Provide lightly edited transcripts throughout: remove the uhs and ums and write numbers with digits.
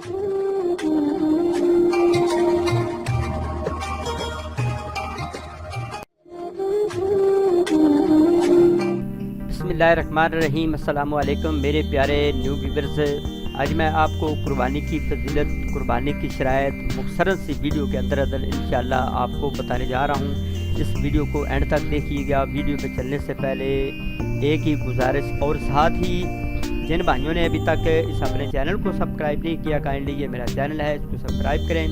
बिस्मिल्लाहिर्रहमानिर्रहीम। अस्सलाम वालेकुम मेरे प्यारे न्यू व्यूअर्स। आज मैं आपको कुर्बानी की फजीलत, कुर्बानी की शराइत मुख्तसर सी वीडियो के अंदर इंशाअल्लाह आपको बताने जा रहा हूँ। इस वीडियो को एंड तक देखिएगा। वीडियो पे चलने से पहले एक ही गुजारिश, और साथ ही जिन भाइयों ने अभी तक इस अपने चैनल को सब्सक्राइब नहीं किया, काइंडली ये मेरा चैनल है, इसको सब्सक्राइब करें।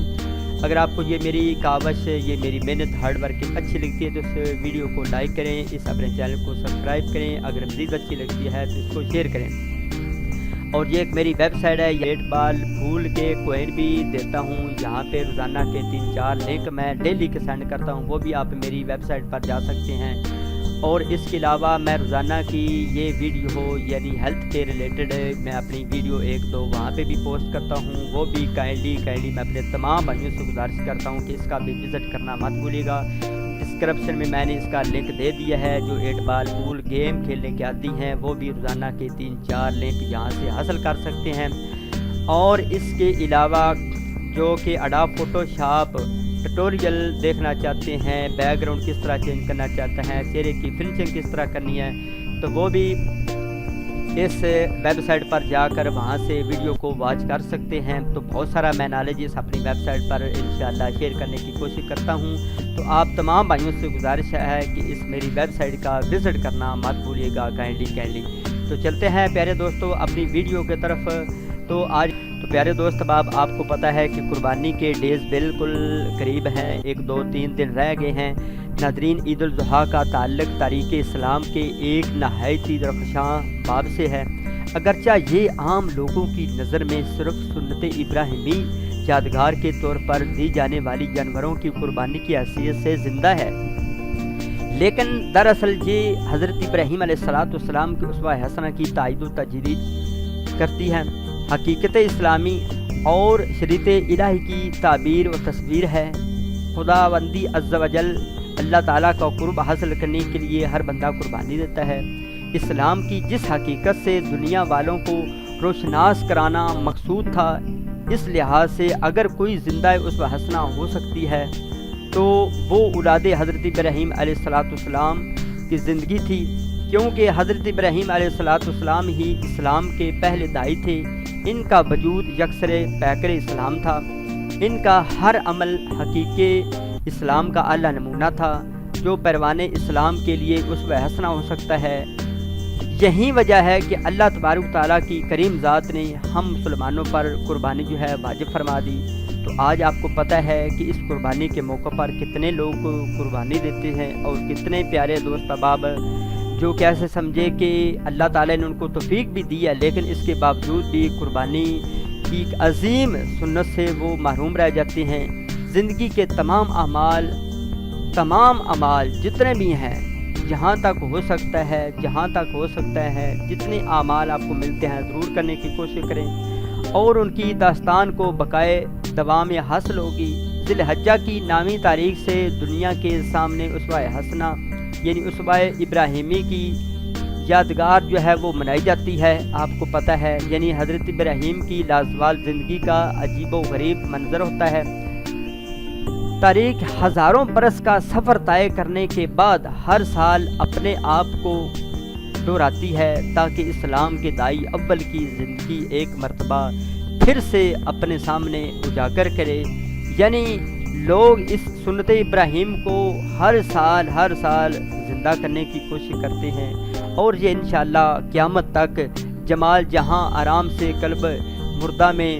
अगर आपको ये मेरी कावश, ये मेरी मेहनत, हार्ड वर्किंग अच्छी लगती है तो इस वीडियो को लाइक करें, इस अपने चैनल को सब्सक्राइब करें। अगर मज़ीद अच्छी लगती है तो इसको शेयर करें। और ये एक मेरी वेबसाइट है, 8 बाल फूल के कोइन भी देता हूँ। यहाँ पे रोज़ाना के 3-4 लिंक मैं डेली के सेंड करता हूँ, वो भी आप मेरी वेबसाइट पर जा सकते हैं। और इसके अलावा मैं रोज़ाना की ये वीडियो हो यानी हेल्थ के रिलेटेड मैं अपनी वीडियो 1-2 वहाँ पे भी पोस्ट करता हूँ, वो भी काइंडली मैं अपने तमाम भाइयों से गुजारिश करता हूँ कि इसका भी विज़िट करना मत भूलिएगा। डिस्क्रिप्शन में मैंने इसका लिंक दे दिया है। जो 8 बाल पूल गेम खेलने के आदी हैं वो भी रोज़ाना के 3-4 लिंक यहाँ से हासिल कर सकते हैं। और इसके अलावा जो कि एडोब फोटोशॉप ट्यूटोरियल देखना चाहते हैं, बैकग्राउंड किस तरह चेंज करना चाहते हैं, चेहरे की फिनिशिंग किस तरह करनी है, तो वो भी इस वेबसाइट पर जाकर वहाँ से वीडियो को वॉच कर सकते हैं। तो बहुत सारा मैं नॉलेज इस अपनी वेबसाइट पर इंशाअल्लाह शेयर करने की कोशिश करता हूँ। तो आप तमाम भाइयों से गुजारिश है कि इस मेरी वेबसाइट का विज़िट करना मत भूलिएगा काइंडली। तो चलते हैं प्यारे दोस्तों अपनी वीडियो की तरफ। तो आज प्यारे दोस्त अब आपको पता है कि कुर्बानी के डेज़ बिल्कुल करीब हैं, 1-2-3 दिन रह गए हैं। नादरीन, ईद उल ज़ुहा का ताल्लुक़ तारीख़ इस्लाम के एक नहायत ही दरख्शां बाब से है। अगरचा ये आम लोगों की नज़र में सिर्फ सुन्नत इब्राहिमी यादगार के तौर पर दी जाने वाली जानवरों की कुर्बानी की हैसियत से ज़िंदा है, लेकिन दरअसल ये हज़रत इब्राहीम अलैहिस्सलाम की उसवा हसना की तायद व तजदीद करती है। हकीकत इस्लामी और शरीयत इलाही की ताबीर व तस्वीर है। खुदावंदी अज़्ज़ व जल अल्लाह ताला का कुर्ब हासिल करने के लिए हर बंदा कुर्बानी देता है। इस्लाम की जिस हकीकत से दुनिया वालों को रोशनास कराना मकसूद था, इस लिहाज से अगर कोई ज़िंदा उसवा हसना हो सकती है तो वो औलाद हज़रत इब्राहीम अलैहिस्सलाम की ज़िंदगी थी, क्योंकि हज़रत इब्राहीम अलैहिस्सलाम ही इस्लाम के पहले दाई थे। इनका वजूद यकसर पैकर इस्लाम था। इनका हर अमल हकीके इस्लाम का आला नमूना था, जो परवाने इस्लाम के लिए उसवा हसना हो सकता है। यही वजह है कि अल्लाह तबारक ताला की करीम ज़ात ने हम मुसलमानों पर कुर्बानी जो है वाजिब फरमा दी। तो आज आपको पता है कि इस कुर्बानी के मौके पर कितने लोग कुर्बानी देते हैं, और कितने प्यारे दोस्त अहबाब जो कैसे समझे कि अल्लाह ताला ने उनको तौफीक भी दी है, लेकिन इसके बावजूद भी कुर्बानी की अजीम सुन्नत से वो महरूम रह जाते हैं। ज़िंदगी के तमाम अमाल जितने भी हैं, जहाँ तक हो सकता है जितने आमाल आपको मिलते हैं ज़रूर करने की कोशिश करें, और उनकी दास्तान को बकाए दवाम हासिल होगी। ज़िलहज्जा की नामी तारीख से दुनिया के सामने उसवा हसना यानी उसवा इब्राहिमी की यादगार जो है वो मनाई जाती है। आपको पता है यानी हज़रत इब्राहीम की लाजवाल ज़िंदगी का अजीब व गरीब मंजर होता है। तारीख हज़ारों बरस का सफ़र तय करने के बाद हर साल अपने आप को दोहराती है, ताकि इस्लाम के दाई अव्वल की ज़िंदगी एक मरतबा फिर से अपने सामने उजागर करे। यानी लोग इस सुन्नत इब्राहीम को हर साल ज़िंदा करने की कोशिश करते हैं, और ये इंशाअल्लाह क़यामत तक जमाल जहां आराम से कल्ब मुर्दा में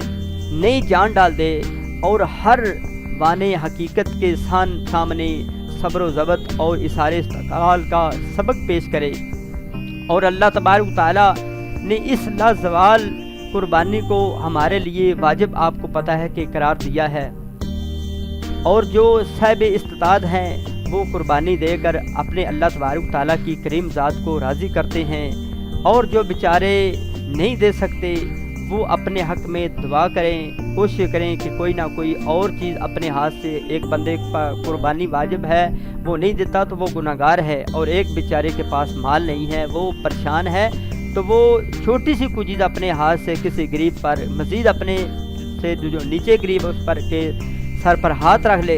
नई जान डाल दे, और हर वाने हकीकत के सामने सब्र व ज़ब्त और इसारे इस्तक़लाल का सबक पेश करे। और अल्लाह तबारक ताला ने इस लाजवाल कुर्बानी को हमारे लिए वाजिब आपको पता है कि करार दिया है, और जो साहिब इस्तिताअत हैं वो कुर्बानी देकर अपने अल्लाह तबारक ताला की करीम ज़ात को राज़ी करते हैं, और जो बेचारे नहीं दे सकते वो अपने हक़ में दुआ करें, कोशिश करें कि कोई ना कोई और चीज़ अपने हाथ से। एक बंदे पर कुर्बानी वाजिब है, वो नहीं देता तो वो गुनाहगार है, और एक बेचारे के पास माल नहीं है, वो परेशान है, तो वो छोटी सी कोई चीज़ अपने हाथ से किसी गरीब पर मज़ीद अपने से जो नीचे गरीब है उस पर के सर पर हाथ रख ले।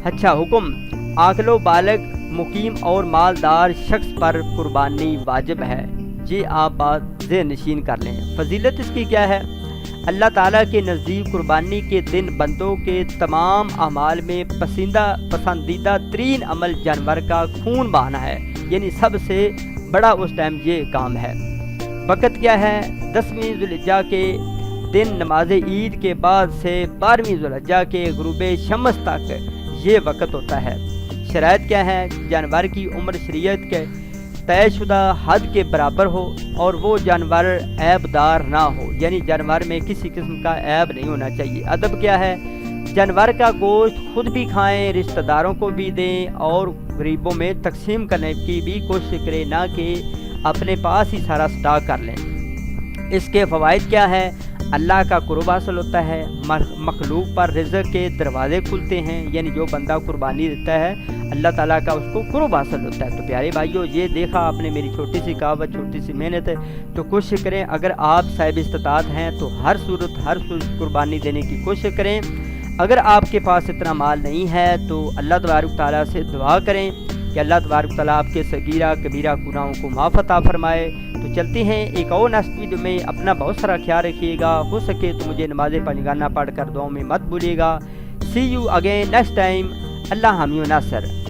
अच्छा हुक्म, आकलो बालग मुकीम और मालदार शख्स पर कुर्बानी वाजिब है। ये आप बात ज़हन नशीन कर लें। फजीलत इसकी क्या है? अल्लाह ताला के नज़दीक कुर्बानी के दिन बंदों के तमाम अमाल में पसंदीदा तरीन अमल जानवर का खून बहाना है, यानी सबसे बड़ा उस टाइम ये काम है। वक़्त क्या है? 10वीं ज़ुल्हिज्जा के दिन नमाज ईद के बाद से 12वीं ज़ुल्हिज्जा के गुरूब शम्स तक ये वक़्त होता है। शराइत क्या है? जानवर की उम्र शरीयत के तयशुदा हद के बराबर हो और वो जानवर ऐबदार ना हो, यानी जानवर में किसी किस्म का ऐब नहीं होना चाहिए। अदब क्या है? जानवर का गोश्त खुद भी खाएं, रिश्तेदारों को भी दें और गरीबों में तकसीम करने की भी कोशिश करें, ना कि अपने पास ही सारा स्टॉक कर लें। इसके फ़वाइद क्या है? अल्लाह का कुर्ब हासिल होता है, मखलूक पर रिज़्क़ के दरवाज़े खुलते हैं, यानी जो बंदा कुर्बानी देता है अल्लाह ताला का उसको कुर्ब हासिल होता है। तो प्यारे भाइयों, ये देखा आपने मेरी छोटी सी कहावत, छोटी सी मेहनत है, तो कोशिश करें अगर आप साहिब इस्तिताअत हैं तो हर सूरत कुर्बानी देने की कोशिश करें। अगर आपके पास इतना माल नहीं है तो अल्लाह तबारक ताला से दुआ करें कि अल्लाह तबारक ताला आपके सगीरा कबीरा गुनाहों को माफ़ अता फरमाए। तो चलते हैं एक और नेक्स्ट वीडियो में। अपना बहुत सारा ख्याल रखिएगा, हो सके तो मुझे नमाज पंजगाना पढ़ कर दुआओं में मत भूलिएगा। सी यू अगेन नेक्स्ट टाइम। अल्लाह हामी नासर।